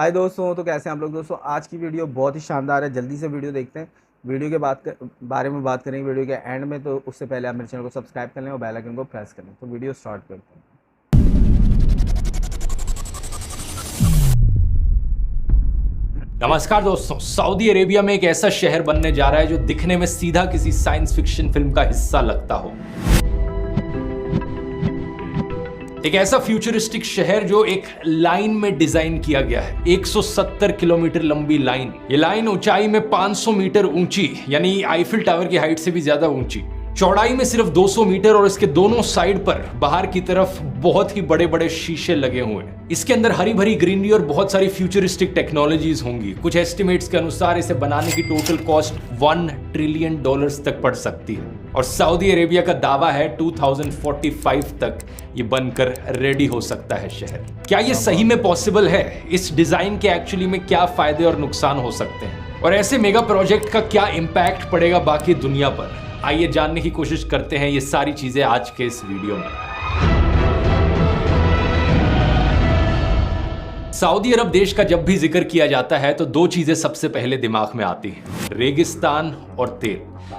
हाय दोस्तों, तो कैसे हैं आप लोग। दोस्तों आज की वीडियो बहुत ही शानदार है। जल्दी से वीडियो देखते हैं। वीडियो के बारे में बात करेंगे वीडियो के एंड में। तो उससे पहले आप मेरे चैनल को सब्सक्राइब कर लें और बेल आइकन को प्रेस कर लें। तो वीडियो स्टार्ट करते हैं। नमस्कार दोस्तों, सऊदी अरेबिया में एक ऐसा शहर बनने जा रहा है जो दिखने में सीधा किसी साइंस फिक्शन फिल्म का हिस्सा लगता हो। एक ऐसा फ्यूचरिस्टिक शहर जो एक लाइन में डिजाइन किया गया है। 170 किलोमीटर लंबी लाइन। ये लाइन ऊंचाई में 500 मीटर ऊंची, यानी आईफिल टावर की हाइट से भी ज्यादा ऊंची, चौड़ाई में सिर्फ 200 मीटर और इसके दोनों साइड पर बाहर की तरफ बहुत ही बड़े बड़े शीशे लगे हुए हैं। इसके अंदर हरी भरी ग्रीनरी और बहुत सारी फ्यूचरिस्टिक टेक्नोलॉजीज होंगी। कुछ एस्टिमेट्स के अनुसार इसे बनाने की टोटल कॉस्ट $1 ट्रिलियन तक पड़ सकती है और सऊदी अरेबिया का दावा है 2045 तक ये बनकर रेडी हो सकता है शहर। क्या ये सही में पॉसिबल है? इस डिजाइन के एक्चुअली में क्या फायदे और नुकसान हो सकते हैं और ऐसे मेगा प्रोजेक्ट का क्या इंपैक्ट पड़ेगा बाकी दुनिया पर? आइए जानने की कोशिश करते हैं ये सारी चीजें आज के इस वीडियो में। सऊदी अरब देश का जब भी जिक्र किया जाता है तो दो चीजें सबसे पहले दिमाग में आती हैं, रेगिस्तान और तेल।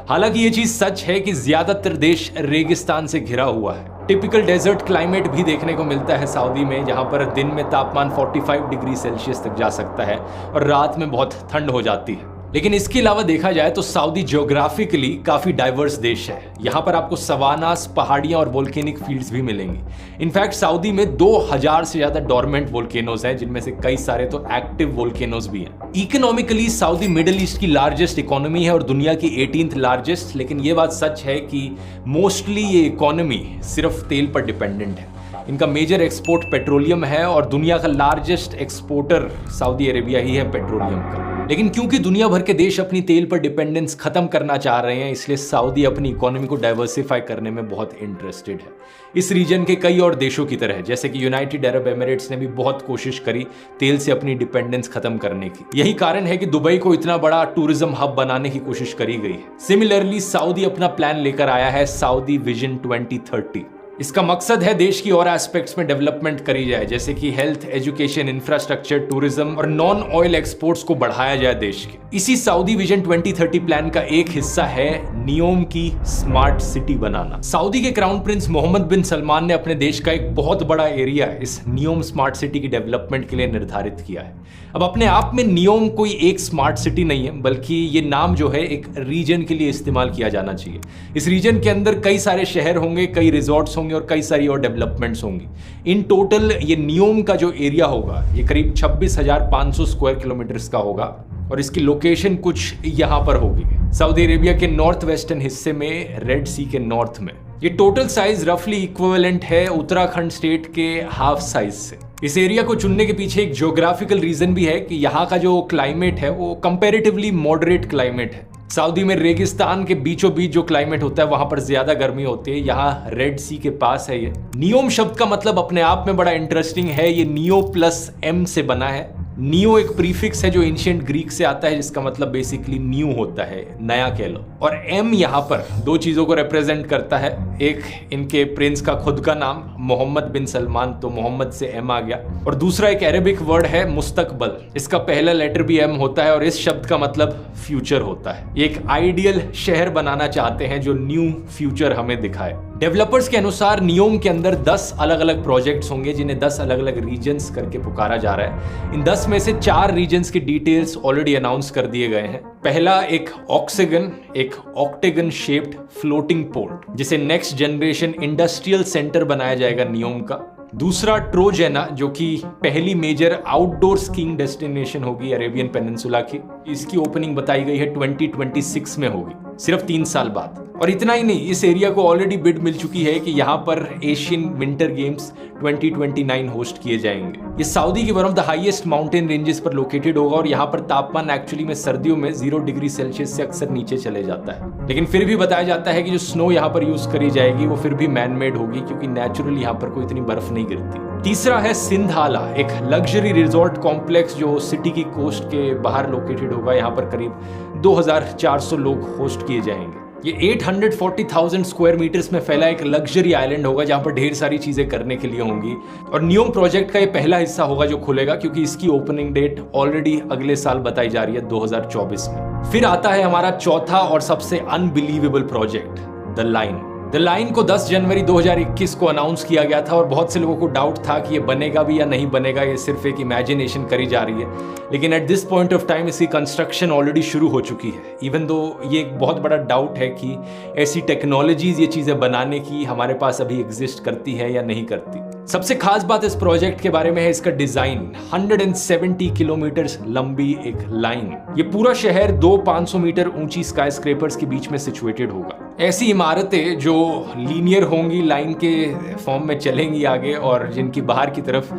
हालांकि ये चीज सच है कि ज्यादातर देश रेगिस्तान से घिरा हुआ है। टिपिकल डेजर्ट क्लाइमेट भी देखने को मिलता है सऊदी में, जहां पर दिन में तापमान 45 डिग्री सेल्सियस तक जा सकता है और रात में बहुत ठंड हो जाती है। लेकिन इसके अलावा देखा जाए तो सऊदी ज्योग्राफिकली काफी डाइवर्स देश है। यहाँ पर आपको सवानास, पहाड़ियां और वोल्केनिक फील्ड्स भी मिलेंगी। इनफैक्ट सऊदी में 2000 से ज्यादा डोरमेंट वोल्केनोज हैं, जिनमें से कई सारे तो एक्टिव वोल्केनोज भी हैं। इकोनॉमिकली सऊदी मिडिल ईस्ट की लार्जेस्ट इकोनॉमी है और दुनिया की 18th लार्जेस्ट। लेकिन ये बात सच है कि मोस्टली ये इकोनॉमी सिर्फ तेल पर डिपेंडेंट है। इनका मेजर एक्सपोर्ट पेट्रोलियम है और दुनिया का लार्जेस्ट एक्सपोर्टर सऊदी अरेबिया ही है पेट्रोलियम का। लेकिन क्योंकि दुनिया भर के देश अपनी तेल पर डिपेंडेंस खत्म करना चाह रहे हैं, इसलिए सऊदी अपनी इकोनॉमी को डाइवर्सिफाई करने में बहुत इंटरेस्टेड है। इस रीजन के कई और देशों की तरह, जैसे कि यूनाइटेड अरब एमिरेट्स ने भी बहुत कोशिश करी तेल से अपनी डिपेंडेंस खत्म करने की। यही कारण है कि दुबई को इतना बड़ा टूरिज्म हब बनाने की कोशिश करी गई है। सिमिलरली सऊदी अपना प्लान लेकर आया है, सऊदी विजन 2030। इसका मकसद है देश की और एस्पेक्ट्स में डेवलपमेंट करी जाए, जैसे कि हेल्थ, एजुकेशन, इंफ्रास्ट्रक्चर, टूरिज्म और नॉन ऑयल एक्सपोर्ट्स को बढ़ाया जाए देश के। इसी सऊदी विजन 2030 प्लान का एक हिस्सा है नियोम की स्मार्ट सिटी बनाना। सऊदी के क्राउन प्रिंस मोहम्मद बिन सलमान ने अपने देश का एक बहुत बड़ा एरिया इस नियोम स्मार्ट सिटी की डेवलपमेंट के लिए निर्धारित किया है। अब अपने आप में नियोम कोई एक स्मार्ट सिटी नहीं है, बल्कि ये नाम जो है एक रीजन के लिए इस्तेमाल किया जाना चाहिए। इस रीजन के अंदर कई सारे शहर होंगे, कई रिजॉर्ट्स होंगे और कई सारी और डेवलपमेंट्स होंगी। इन टोटल ये नियोम का जो एरिया होगा ये करीब 26,500 स्क्वायर किलोमीटर का होगा और इसकी लोकेशन कुछ यहां पर होगी, सऊदी अरेबिया के नॉर्थ वेस्टर्न हिस्से में, रेड सी के नॉर्थ में। ये टोटल साइज रफली इक्विवेलेंट है उत्तराखंड स्टेट के हाफ साइज से। इस एरिया को चुनने के पीछे एक ज्योग्राफिकल रीजन भी है कि यहाँ का जो क्लाइमेट है वो कंपैरेटिवली मॉडरेट क्लाइमेट है। सऊदी में रेगिस्तान के बीचों बीच जो क्लाइमेट होता है वहां पर ज्यादा गर्मी होती है। यहाँ रेड सी के पास है ये। नियोम शब्द का मतलब अपने आप में बड़ा इंटरेस्टिंग है। ये नियो प्लस एम से बना है। नियो एक प्रीफिक्स है जो एंशिएंट ग्रीक से आता है, जिसका मतलब बेसिकली न्यू होता है, नया कह लो। और एम यहाँ पर दो चीजों को रिप्रेजेंट करता है। एक इनके प्रिंस का खुद का नाम मोहम्मद बिन सलमान, तो मोहम्मद से एम आ गया। और दूसरा एक अरेबिक वर्ड है मुस्तकबल, इसका पहला लेटर भी एम होता है और इस शब्द का मतलब फ्यूचर होता है। ये एक आइडियल शहर बनाना चाहते हैं जो न्यू फ्यूचर हमें दिखाए। डेवलपर्स के अनुसार नियोम के अंदर 10 अलग अलग प्रोजेक्ट्स होंगे, जिन्हें 10 अलग अलग रीजन्स करके पुकारा जा रहा है। इन 10 में से 4 रीजन्स की डिटेल्स ऑलरेडी अनाउंस कर दिए गए हैं। पहला एक ऑक्सीगन, एक ऑक्टेगन शेप्ड फ्लोटिंग पोर्ट, जिसे नेक्स्ट जनरेशन इंडस्ट्रियल सेंटर बनाया जाएगा नियोम का। दूसरा ट्रोजेना, जो कि पहली मेजर आउटडोर स्कीइंग डेस्टिनेशन होगी अरेबियन पेनिनसुला की। इसकी ओपनिंग बताई गई है 2026 में होगी, सिर्फ 3 साल बाद। और इतना ही नहीं, इस एरिया को ऑलरेडी बिड मिल चुकी है कि यहाँ पर एशियन विंटर गेम्स 2029 होस्ट किए जाएंगे। ये सऊदी की one of the highest mountain ranges पर लोकेटेड होगा और यहाँ पर तापमान एक्चुअली में सर्दियों में 0 डिग्री सेल्सियस से अक्सर नीचे चले जाता है। लेकिन फिर भी बताया जाता है कि जो स्नो यहाँ पर यूज करी जाएगी वो फिर भी मैन मेड होगी, क्योंकि नेचुरली यहाँ पर कोई इतनी बर्फ नहीं गिरती। तीसरा है सिंधाला, एक लग्जरी रिजॉर्ट कॉम्प्लेक्स जो सिटी की कोस्ट के बाहर लोकेटेड होगा। यहाँ पर करीब 2400 लोग होस्ट किए जाएंगे। ये 840,000 स्क्वायर मीटर्स में फैला एक लग्जरी आइलैंड होगा जहां पर ढेर सारी चीजें करने के लिए होंगी। और नियोम प्रोजेक्ट का ये पहला हिस्सा होगा जो खुलेगा, क्योंकि इसकी ओपनिंग डेट ऑलरेडी अगले साल बताई जा रही है 2024 में। फिर आता है हमारा चौथा और सबसे unbelievable project, the line. The line को 10 जनवरी 2021 को अनाउंस किया गया था और बहुत से लोगों को डाउट था कि ये बनेगा भी या नहीं बनेगा, ये सिर्फ एक इमेजिनेशन करी जा रही है। लेकिन at this point of time इसकी कंस्ट्रक्शन ऑलरेडी शुरू हो चुकी है। इवन दो ये एक बहुत बड़ा डाउट है कि ऐसी टेक्नोलॉजीज ये चीजें बनाने की हमारे पास अभी एग्जिस्ट करती है या नहीं करती। सबसे खास बात इस प्रोजेक्ट के बारे में है इसका डिजाइन। 170 किलोमीटर लंबी एक लाइन, ये पूरा शहर 500 मीटर ऊंची स्काई स्क्रेपर्स के बीच में सिचुएटेड होगा। ऐसी इमारतें जो लीनियर होंगी, लाइन के फॉर्म में चलेंगी आगे, और जिनकी बाहर की तरफ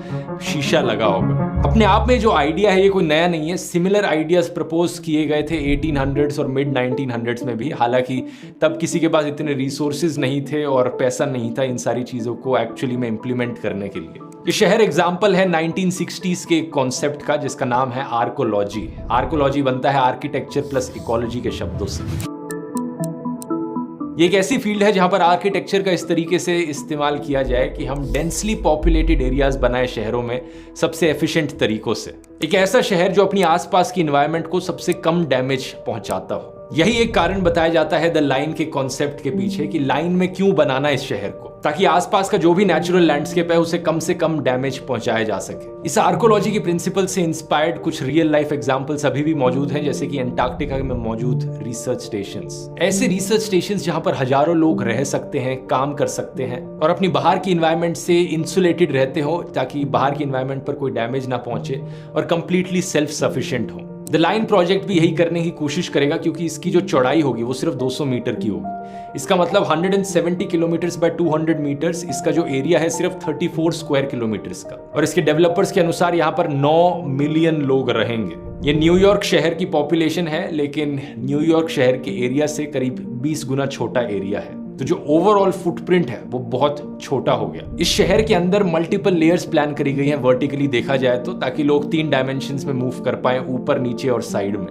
शीशा लगा होगा। अपने आप में जो आइडिया है ये कोई नया नहीं है। सिमिलर आइडियाज प्रपोज किए गए थे 1800s और मिड 1900s में भी। हालांकि तब किसी के पास इतने रिसोर्सेज नहीं थे और पैसा नहीं था इन सारी चीजों को एक्चुअली में इंप्लीमेंट करने के लिए। ये शहर एग्जाम्पल है 1960s के कॉन्सेप्ट का, जिसका नाम है आर्कोलॉजी। आर्कोलॉजी बनता है आर्किटेक्चर प्लस इकोलॉजी के शब्दों से। ये एक ऐसी फील्ड है जहां पर आर्किटेक्चर का इस तरीके से इस्तेमाल किया जाए कि हम डेंसली पॉपुलेटेड एरियाज बनाए शहरों में सबसे एफिशिएंट तरीकों से। एक ऐसा शहर जो अपनी आसपास की एनवायरनमेंट को सबसे कम डैमेज पहुंचाता हो। यही एक कारण बताया जाता है द लाइन के कॉन्सेप्ट के पीछे कि लाइन में क्यों बनाना इस शहर को, ताकि आसपास का जो भी नेचुरल लैंडस्केप है उसे कम से कम डैमेज पहुंचाया जा सके। इस आर्कोलॉजी के प्रिंसिपल से इंस्पायर्ड कुछ रियल लाइफ एग्जांपल्स अभी भी मौजूद हैं, जैसे कि अंटार्कटिका में मौजूद रिसर्च स्टेशंस। ऐसे रिसर्च स्टेशंस जहां पर हजारों लोग रह सकते हैं, काम कर सकते हैं और अपनी बाहर की एनवायरनमेंट से इंसुलेटेड रहते हो, ताकि बाहर की एनवायरनमेंट पर कोई डैमेज ना पहुंचे और कंप्लीटली सेल्फ सफिशिएंट हो। द लाइन प्रोजेक्ट भी यही करने की कोशिश करेगा, क्योंकि इसकी जो चौड़ाई होगी वो सिर्फ 200 मीटर की होगी। इसका मतलब 170 किलोमीटर्स बाय 200 मीटर्स, इसका जो एरिया है सिर्फ 34 स्क्वायर किलोमीटर्स का। और इसके डेवलपर्स के अनुसार यहाँ पर 9 मिलियन लोग रहेंगे। ये न्यूयॉर्क शहर की पॉपुलेशन है, लेकिन न्यूयॉर्क शहर के एरिया से करीब 20 गुना छोटा एरिया है। तो जो ओवरऑल फुटप्रिंट है वो बहुत छोटा हो गया। इस शहर के अंदर मल्टीपल लेयर्स प्लान करी गई हैं वर्टिकली देखा जाए तो, ताकि लोग 3 डायमेंशंस में मूव कर पाए, ऊपर, नीचे और साइड में।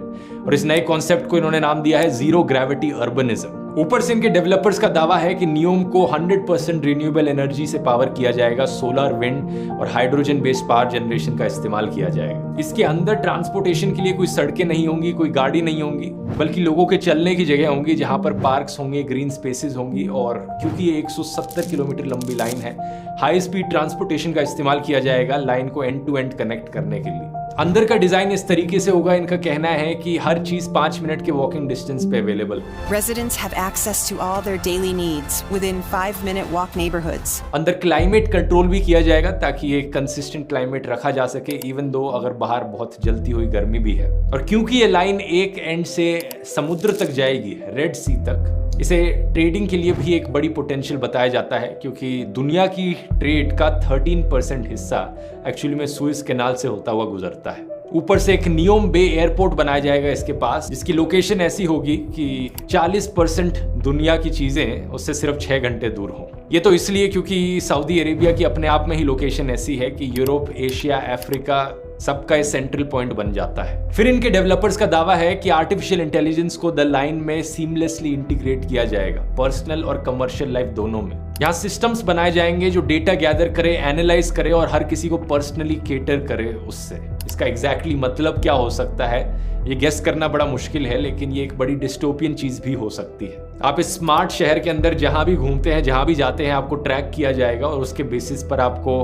और इस नए कॉन्सेप्ट को इन्होंने नाम दिया है जीरो ग्रेविटी अर्बनिज्म। ऊपर से इनके डेवलपर्स का दावा है कि नियोम को 100% रिन्यूएबल एनर्जी से पावर किया जाएगा। सोलर, विंड और हाइड्रोजन बेस्ड पावर जनरेशन का इस्तेमाल किया जाएगा। इसके अंदर ट्रांसपोर्टेशन के लिए कोई सड़कें नहीं होंगी, कोई गाड़ी नहीं होंगी, बल्कि लोगों के चलने की जगह होंगी, जहां पर पार्क्स होंगे, ग्रीन स्पेसेस होंगी। और क्योंकि ये 170 किलोमीटर लंबी लाइन है, हाई स्पीड ट्रांसपोर्टेशन का इस्तेमाल किया जाएगा लाइन को एंड टू एंड कनेक्ट करने के लिए। अंदर का डिजाइन इस तरीके से होगा, इनका कहना है कि हर चीज 5 मिनट के वॉकिंग डिस्टेंस पे available. Residents have access to all their daily needs within 5-minute walk neighborhoods. अंदर क्लाइमेट कंट्रोल भी किया जाएगा ताकि एक कंसिस्टेंट क्लाइमेट रखा जा सके, इवन दो अगर बाहर बहुत जलती हुई गर्मी भी है। और क्योंकि ये लाइन एक एंड से समुद्र तक जाएगी, रेड सी तक, इसे ट्रेडिंग के लिए भी एक बड़ी पोटेंशियल बताया जाता है, क्योंकि दुनिया की ट्रेड का 13% हिस्सा एक्चुअली में सुएज कैनाल से होता हुआ गुजरता है। ऊपर से एक नियोम बे एयरपोर्ट बनाया जाएगा इसके पास, जिसकी लोकेशन ऐसी होगी कि 40% दुनिया की चीजें उससे सिर्फ 6 घंटे दूर हों। ये तो इसलिए क्योंकि सऊदी अरेबिया की अपने आप में ही लोकेशन ऐसी है कि यूरोप, एशिया, अफ्रीका सबका ये सेंट्रल पॉइंट बन जाता है। फिर इनके डेवलपर्स का दावा है कि आर्टिफिशियल इंटेलिजेंस को द लाइन में सीमलेसली इंटीग्रेट किया जाएगा, पर्सनल और कमर्शियल लाइफ दोनों में। यहाँ सिस्टम्स बनाए जाएंगे जो डेटा गैदर करे, एनालाइज करे और हर किसी को पर्सनली केटर करे उससे। इसका एग्जैक्टली मतलब क्या हो सकता है ये गेस करना बड़ा मुश्किल है, लेकिन ये एक बड़ी डिस्टोपियन चीज भी हो सकती है। आप इस स्मार्ट शहर के अंदर जहां भी घूमते हैं, जहां भी जाते हैं, आपको ट्रैक किया जाएगा और उसके बेसिस पर आपको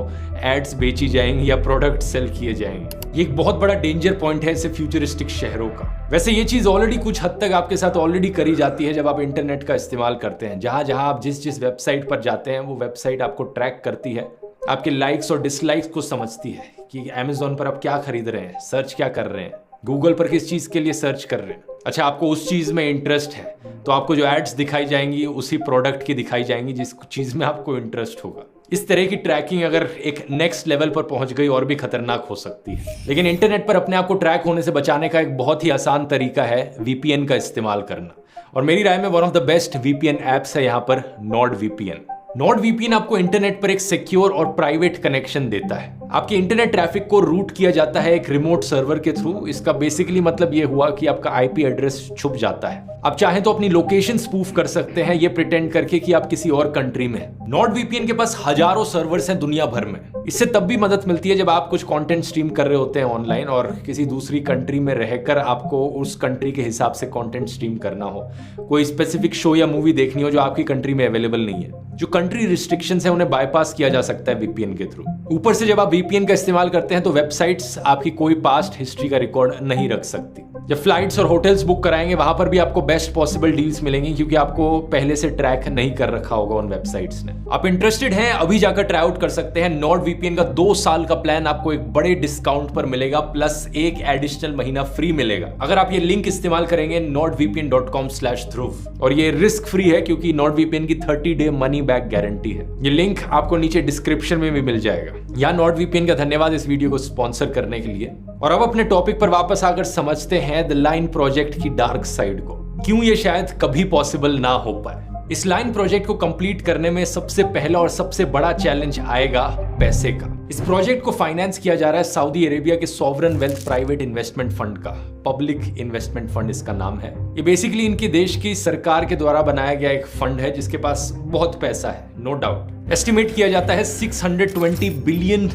एड्स बेची जाएंगी या प्रोडक्ट सेल किए जाएंगे। ये एक बहुत बड़ा डेंजर पॉइंट है ऐसे फ्यूचरिस्टिक शहरों का। वैसे ये चीज ऑलरेडी कुछ हद तक आपके साथ ऑलरेडी करी जाती है जब आप इंटरनेट का इस्तेमाल करते हैं। जहां जहां आप जिस वेबसाइट पर जाते हैं वो वेबसाइट आपको ट्रैक करती है, आपके लाइक्स और डिसलाइक्स को समझती है कि अमेज़न पर आप क्या खरीद रहे हैं, सर्च क्या कर रहे हैं, गूगल पर किस चीज के लिए सर्च कर रहे हैं। अच्छा, आपको उस चीज में इंटरेस्ट है तो आपको जो एड्स दिखाई जाएंगी उसी प्रोडक्ट की दिखाई जाएंगी जिस चीज में आपको इंटरेस्ट होगा। इस तरह की ट्रैकिंग अगर एक नेक्स्ट लेवल पर पहुंच गई और भी खतरनाक हो सकती है। लेकिन इंटरनेट पर अपने आप को ट्रैक होने से बचाने का एक बहुत ही आसान तरीका है VPN का इस्तेमाल करना। और मेरी राय में one of the best VPN apps है यहाँ पर NordVPN। NordVPN आपको इंटरनेट पर एक सिक्योर और प्राइवेट कनेक्शन देता है। आपके इंटरनेट ट्रैफिक को रूट किया जाता है एक रिमोट सर्वर के थ्रू। इसका बेसिकली मतलब ये हुआ कि आपका आईपी एड्रेस छुप जाता है। आप चाहें तो अपनी लोकेशन स्पूफ कर सकते हैं ये प्रिटेंड करके कि आप किसी और कंट्री में हैं। NordVPN के पास हजारों सर्वर्स हैं दुनिया भर में। इससे तब भी मदद मिलती है जब आप कुछ कंटेंट स्ट्रीम कर रहे होते हैं ऑनलाइन और किसी दूसरी कंट्री में रहकर आपको उस कंट्री के हिसाब से कंटेंट स्ट्रीम करना हो, कोई स्पेसिफिक शो या मूवी देखनी हो जो आपकी कंट्री में अवेलेबल नहीं है। जो कंट्री रिस्ट्रिक्शंस है उन्हें बाईपास किया जा सकता है वीपीएन के थ्रू। ऊपर से जब आप वीपीएन का इस्तेमाल करते हैं तो वेबसाइट्स आपकी कोई पास्ट हिस्ट्री का रिकॉर्ड नहीं रख सकती। जब फ्लाइट्स और होटल्स बुक कराएंगे वहां पर भी आपको बेस्ट पॉसिबल डील्स मिलेंगी क्योंकि आपको पहले से ट्रैक नहीं कर रखा होगा उन वेबसाइट्स ने। आप इंटरेस्टेड हैं अभी जाकर ट्राई आउट कर सकते हैं। NordVPN का 2 साल का प्लान आपको एक बड़े डिस्काउंट पर मिलेगा प्लस एक एडिशनल महीना फ्री मिलेगा अगर आप ये लिंक इस्तेमाल करेंगे nordvpn.com/dhruv। और ये रिस्क फ्री है क्योंकि NordVPN की 30 डे मनी बैक गारंटी है। ये लिंक आपको नीचे डिस्क्रिप्शन में भी मिल जाएगा। या NordVPN का धन्यवाद इस वीडियो को स्पॉन्सर करने के लिए। और अब अपने टॉपिक पर वापस आकर समझते हैं द लाइन प्रोजेक्ट की डार्क साइड को। क्यों ये शायद कभी पॉसिबल ना हो पाए। इस लाइन प्रोजेक्ट को कंप्लीट करने में सबसे पहला और सबसे बड़ा चैलेंज आएगा पैसे का। इस प्रोजेक्ट को फाइनेंस किया जा रहा है सऊदी अरेबिया के sovereign wealth private investment fund का। पब्लिक इन्वेस्टमेंट फंड इसका नाम है। ये बेसिकली इनके देश की सरकार के द्वारा बनाया गया एक फंड है जिसके पास बहुत पैसा है, नो डाउट। एस्टिमेट किया जाता है $620 बिलियन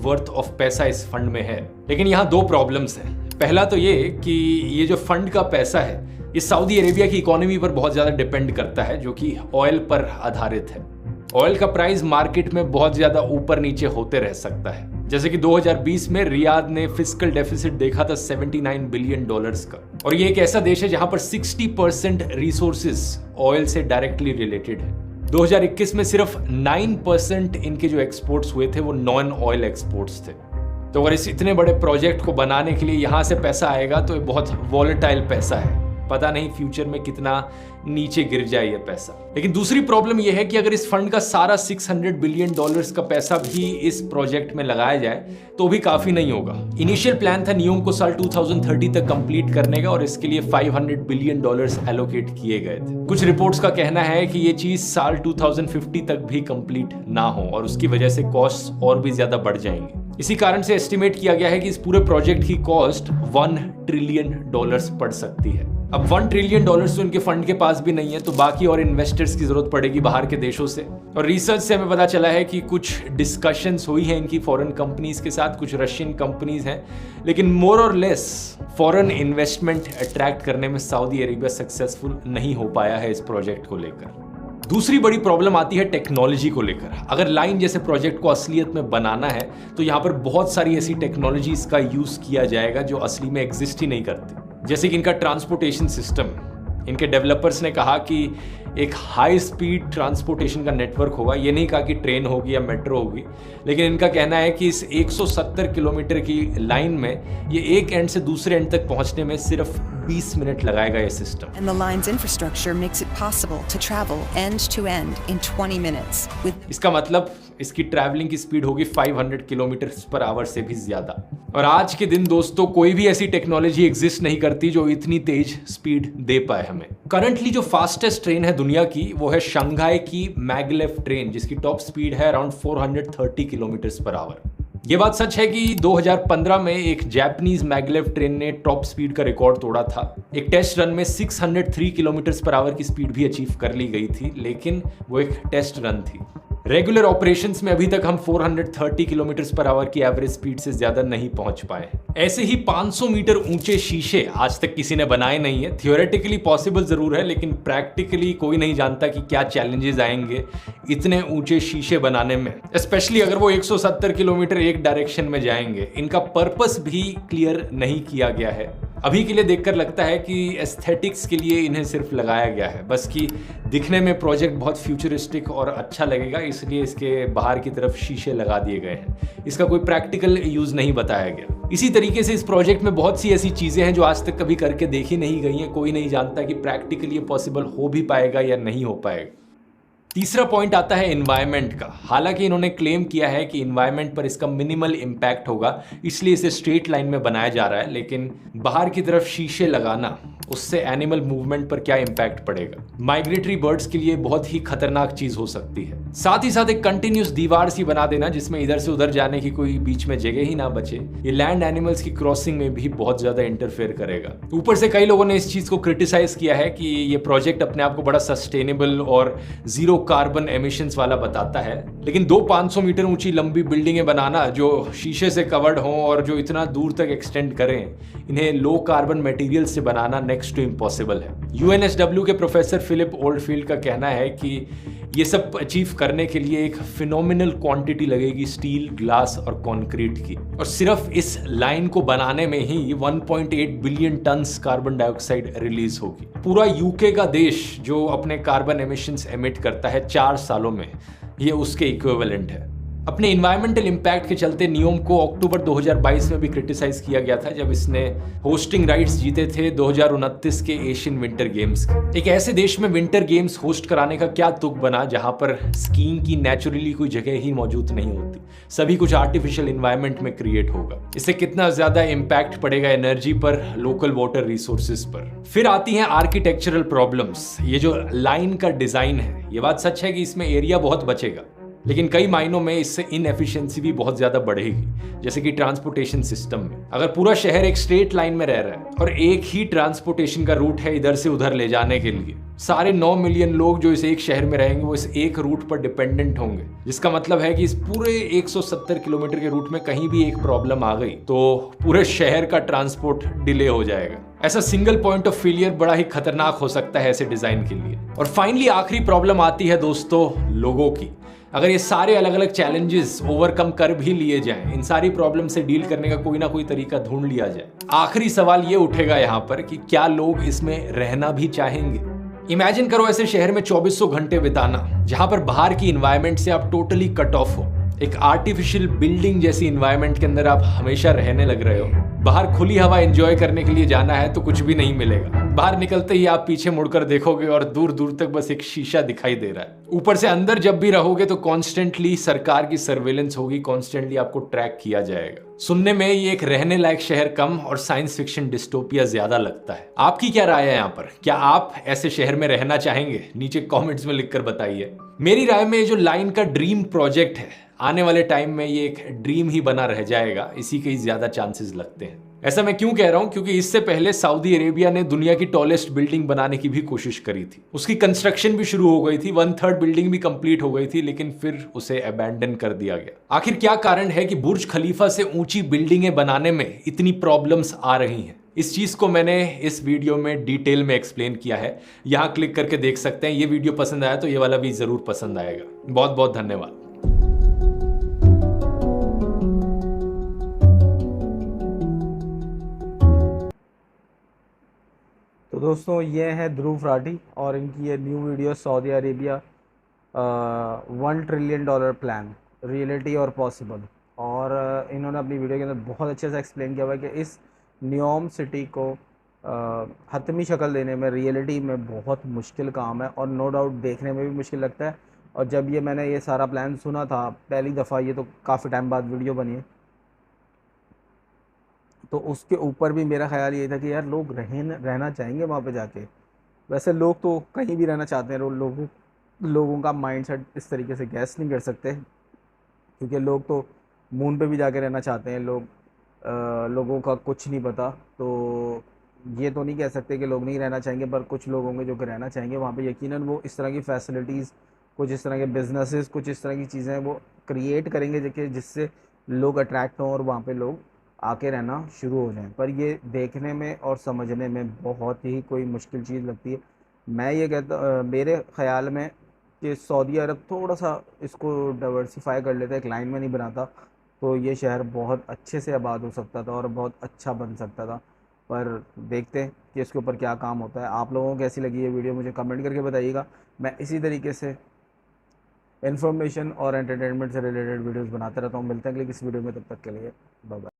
वर्थ ऑफ पैसा इस फंड में है। लेकिन यहाँ 2 प्रॉब्लम्स हैं। पहला तो ये कि ये जो फंड का पैसा है ये सऊदी अरेबिया की इकोनॉमी पर बहुत ज्यादा डिपेंड करता है जो कि ऑयल पर आधारित है। ऑयल का प्राइस मार्केट में बहुत ज्यादा ऊपर नीचे होते रह सकता है। जैसे कि 2020 में रियाद ने फिस्कल डेफिसिट देखा था $79 बिलियन का। और ये एक ऐसा देश है जहां पर 60% रिसोर्सेज ऑयल से डायरेक्टली रिलेटेड है। 2021 में सिर्फ 9% इनके जो एक्सपोर्ट्स हुए थे वो नॉन ऑयल एक्सपोर्ट्स थे। तो अगर इस इतने बड़े प्रोजेक्ट को बनाने के लिए यहां से पैसा आएगा तो ये बहुत वॉलेटाइल पैसा है। पता नहीं फ्यूचर में कितना नीचे गिर जाए ये पैसा। लेकिन दूसरी प्रॉब्लम यह है कि अगर इस फंड का सारा $600 बिलियन का पैसा भी इस प्रोजेक्ट में लगाया जाए तो भी काफी नहीं होगा। इनिशियल प्लान था नियोम को साल 2030 तक कंप्लीट करने का और इसके लिए $500 बिलियन एलोकेट किए गए थे। कुछ रिपोर्ट्स का कहना है कि ये चीज साल 2050 तक भी कंप्लीट ना हो और उसकी वजह से कॉस्ट और भी ज्यादा बढ़ जाएंगे। इसी कारण से एस्टिमेट किया गया है कि इस पूरे प्रोजेक्ट की कॉस्ट $1 ट्रिलियन पड़ सकती है। अब $1 ट्रिलियन तो इनके फंड के पास भी नहीं है तो बाकी और इन्वेस्टर्स की जरूरत पड़ेगी बाहर के देशों से। और रिसर्च से हमें पता चला है कि कुछ डिस्कशंस हुई हैं इनकी फॉरेन कंपनीज के साथ, कुछ रशियन कंपनीज हैं, लेकिन मोर और लेस फॉरेन इन्वेस्टमेंट अट्रैक्ट करने में सऊदी अरेबिया सक्सेसफुल नहीं हो पाया है इस प्रोजेक्ट को लेकर। दूसरी बड़ी प्रॉब्लम आती है टेक्नोलॉजी को लेकर। अगर लाइन जैसे प्रोजेक्ट को असलियत में बनाना है तो यहाँ पर बहुत सारी ऐसी टेक्नोलॉजीज का यूज किया जाएगा जो असली में एग्जिस्ट ही नहीं करती। जैसे कि इनका ट्रांसपोर्टेशन सिस्टम। इनके डेवलपर्स ने कहा कि एक हाई स्पीड ट्रांसपोर्टेशन का नेटवर्क होगा। ये नहीं कहा कि ट्रेन होगी या मेट्रो होगी, लेकिन इनका कहना है कि इस 170 किलोमीटर की लाइन में ये एक एंड से दूसरे एंड तक पहुंचने में सिर्फ 20 मिनट लगाएगा ये system. And the line's infrastructure makes it possible to travel end to end in 20 minutes. इसका मतलब इसकी ट्रैवलिंग की स्पीड होगी 500 किलोमीटर/आवर से भी ज्यादा। और आज के दिन दोस्तों कोई भी ऐसी टेक्नोलॉजी एग्जिस्ट नहीं करती जो इतनी तेज स्पीड दे पाए हमें। करंटली जो फास्टेस्ट ट्रेन है दुनिया की वो है शंघाई की मैगलेव ट्रेन जिसकी टॉप स्पीड है अराउंड 430 किलोमीटर/आवर। ये बात सच है कि 2015 में एक जापानीज मैगलेव ट्रेन ने टॉप स्पीड का रिकॉर्ड तोड़ा था। एक टेस्ट रन में 603 किलोमीटर/आवर की स्पीड भी अचीव कर ली गई थी, लेकिन वो एक टेस्ट रन थी। रेगुलर ऑपरेशंस में अभी तक हम 430 किलोमीटर/आवर की एवरेज स्पीड से ज्यादा नहीं पहुंच पाए। ऐसे ही 500 मीटर ऊंचे शीशे आज तक किसी ने बनाए नहीं है। थियोरेटिकली पॉसिबल जरूर है, लेकिन प्रैक्टिकली कोई नहीं जानता कि क्या चैलेंजेस आएंगे इतने ऊंचे शीशे बनाने में, स्पेशली अगर वो 170 किलोमीटर एक डायरेक्शन में जाएंगे। इनका पर्पस भी क्लियर नहीं किया गया है। अभी के लिए देखकर लगता है कि एस्थेटिक्स के लिए इन्हें सिर्फ लगाया गया है, बस कि दिखने में प्रोजेक्ट बहुत फ्यूचरिस्टिक और अच्छा लगेगा, इसलिए इसके बाहर की तरफ शीशे लगा दिए गए हैं। इसका कोई प्रैक्टिकल यूज नहीं बताया गया। इसी तरीके से इस प्रोजेक्ट में बहुत सी ऐसी चीजें हैं जो आज तक कभी करके देखी नहीं गई हैं। कोई नहीं जानता कि प्रैक्टिकली ये पॉसिबल हो भी पाएगा या नहीं हो पाएगा। तीसरा पॉइंट आता है एनवायरनमेंट का। हालांकि इन्होंने क्लेम किया है कि एनवायरनमेंट पर इसका मिनिमल इम्पैक्ट होगा, इसलिए इसे स्ट्रेट लाइन में बनाया जा रहा है, लेकिन बाहर की तरफ शीशे लगाना उससे एनिमल मूवमेंट पर क्या इंपैक्ट पड़ेगा। माइग्रेटरी बर्ड्स के लिए बहुत ही खतरनाक चीज हो सकती है। साथ ही साथ एक कंटिन्यूस दीवार सी बना देना जिसमें इधर से उधर जाने की कोई बीच में जगह ही ना बचे, ये लैंड एनिमल्स की क्रॉसिंग में भी बहुत ज्यादा इंटरफेयर करेगा। ऊपर से कई लोगों ने इस चीज को क्रिटिसाइज किया है कि ये प्रोजेक्ट अपने आप को बड़ा सस्टेनेबल और जीरो कार्बन एमिशंस वाला बताता है, लेकिन 500 मीटर ऊंची लंबी बिल्डिंगें बनाना जो शीशे से कवर्ड हों और जो इतना दूर तक एक्सटेंड करें, इन्हें लो कार्बन मटेरियल से बनाना नेक्स्ट टू इम्पॉसिबल है। यूएनएसडब्ल्यू के प्रोफेसर फिलिप ओल्डफील्ड का कहना है कि ये सब अचीव करने के लिए एक फिनोमिनल क्वांटिटी लगेगी स्टील, ग्लास और कंक्रीट की, और सिर्फ इस लाइन को बनाने में ही 1.8 billion turns carbon dioxide release होगी। पूरा यूके का देश जो अपने कार्बन एमिशंस एमिट करता है 4 सालों में, ये उसके इक्विवेलेंट है। अपने इन्वायरमेंटल इम्पैक्ट के चलते नियोम को अक्टूबर 2022 में भी क्रिटिसाइज किया गया था जब इसने होस्टिंग राइट्स जीते थे 2029 के एशियन विंटर गेम्स के। एक ऐसे देश में विंटर गेम्स होस्ट कराने का क्या तुक बना जहां पर स्कीइंग की नेचुरली कोई जगह ही मौजूद नहीं होती, सभी कुछ आर्टिफिशियल इन्वायरमेंट में क्रिएट होगा। इससे कितना ज्यादा इम्पैक्ट पड़ेगा एनर्जी पर, लोकल वाटर रिसोर्सेज पर। फिर आती हैं आर्किटेक्चरल प्रॉब्लम्स। ये जो लाइन का डिजाइन है, ये बात सच है कि इसमें एरिया बहुत बचेगा, लेकिन कई मायनों में इससे इनएफिशिएंसी भी बहुत ज्यादा बढ़ेगी, जैसे कि ट्रांसपोर्टेशन सिस्टम में। अगर पूरा शहर एक स्ट्रेट लाइन में रह रहा है और एक ही ट्रांसपोर्टेशन का रूट है इधर से उधर ले जाने के लिए, सारे 9 मिलियन लोग जो इस एक शहर में रहेंगे वो इस एक रूट पर डिपेंडेंट होंगे, जिसका मतलब है कि इस पूरे 170 किलोमीटर के रूट में कहीं भी एक प्रॉब्लम आ गई तो पूरे शहर का ट्रांसपोर्ट डिले हो जाएगा। ऐसा सिंगल पॉइंट ऑफ फेलियर बड़ा ही खतरनाक हो सकता है ऐसे डिजाइन के लिए। और फाइनली आखिरी प्रॉब्लम आती है दोस्तों, लोगों की। अगर ये सारे अलग अलग चैलेंजेस ओवरकम कर भी लिए जाएं, इन सारी प्रॉब्लम से डील करने का कोई ना कोई तरीका ढूंढ लिया जाए, आखिरी सवाल ये उठेगा यहाँ पर कि क्या लोग इसमें रहना भी चाहेंगे। इमेजिन करो ऐसे शहर में 2400 घंटे बिताना जहां पर बाहर की इन्वायरमेंट से आप टोटली कट ऑफ हो। एक आर्टिफिशियल बिल्डिंग जैसी इन्वायरमेंट के अंदर आप हमेशा रहने लग रहे हो। बाहर खुली हवा एंजॉय करने के लिए जाना है तो कुछ भी नहीं मिलेगा। बाहर निकलते ही आप पीछे मुड़कर देखोगे और दूर दूर तक बस एक शीशा दिखाई दे रहा है। ऊपर से अंदर जब भी रहोगे तो कॉन्स्टेंटली सरकार की सर्वेलेंस होगी, कॉन्स्टेंटली आपको ट्रैक किया जाएगा। सुनने में ये एक रहने लायक शहर कम और साइंस फिक्शन डिस्टोपिया ज्यादा लगता है। आपकी क्या राय है यहाँ पर? क्या आप ऐसे शहर में रहना चाहेंगे? नीचे कॉमेंट्स में लिखकर बताइए। मेरी राय में ये जो लाइन का ड्रीम प्रोजेक्ट है, आने वाले टाइम में ये एक ड्रीम ही बना रह जाएगा, इसी के ही ज्यादा चांसेस लगते हैं। ऐसा मैं क्यों कह रहा हूं? क्योंकि इससे पहले सऊदी अरेबिया ने दुनिया की टॉलेस्ट बिल्डिंग बनाने की भी कोशिश करी थी। उसकी कंस्ट्रक्शन भी शुरू हो गई थी, 1/3 बिल्डिंग भी कंप्लीट हो गई थी, लेकिन फिर उसे अबैंडन कर दिया गया। आखिर क्या कारण है कि बुर्ज खलीफा से ऊंची बिल्डिंगें बनाने में इतनी प्रॉब्लम्स आ रही हैं? इस चीज को मैंने इस वीडियो में डिटेल में एक्सप्लेन किया है, यहां क्लिक करके देख सकते हैं। ये वीडियो पसंद आया तो ये वाला भी जरूर पसंद आएगा। बहुत बहुत धन्यवाद। तो दोस्तों ये है ध्रुव राठी और इनकी ये new video Saudi Arabia $1 trillion plan, reality और पॉसिबल। और इन्होंने अपनी वीडियो के अंदर बहुत अच्छे से एक्सप्लेन किया हुआ है कि इस नियोम सिटी को हतमी शक्ल देने में रियलिटी में बहुत मुश्किल काम है और नो डाउट देखने में भी मुश्किल लगता है। और जब मैंने ये सारा प्लान सुना था पहली दफ़ा, ये तो काफ़ी टाइम बाद वीडियो बनी है, तो उसके ऊपर भी मेरा ख्याल ये था कि यार लोग रहना चाहेंगे वहाँ पे जाके। वैसे लोग तो कहीं भी रहना चाहते हैं, लोगों का माइंडसेट इस तरीके से गैस नहीं कर सकते, क्योंकि लोग तो मून पे भी जाके रहना चाहते हैं। लोगों का कुछ नहीं पता, तो ये तो नहीं कह सकते कि लोग नहीं रहना चाहेंगे, पर कुछ लोग होंगे जो कि रहना चाहेंगे वहाँ पे। यकीनन वो इस तरह की फैसिलिटीज़, कुछ इस तरह के बिजनेसेस, कुछ इस तरह की चीज़ें वो क्रिएट करेंगे जिससे लोग अट्रैक्ट हों और वहाँ पे लोग आके रहना शुरू हो जाएं। पर ये देखने में और समझने में बहुत ही कोई मुश्किल चीज़ लगती है। मैं ये कहता, मेरे ख्याल में कि सऊदी अरब थोड़ा सा इसको डाइवर्सिफाई कर लेता, एक लाइन में नहीं बनाता, तो ये शहर बहुत अच्छे से आबाद हो सकता था और बहुत अच्छा बन सकता था। पर देखते हैं कि इसके ऊपर क्या काम होता है। आप लोगों को कैसी लगी ये वीडियो मुझे कमेंट करके बताइएगा। मैं इसी तरीके से इन्फॉर्मेशन और एंटरटेनमेंट से रिलेटेड वीडियोस बनाते रहता हूँ। मिलते हैं अगली किसी वीडियो में, तब तक के लिए बाय बाय।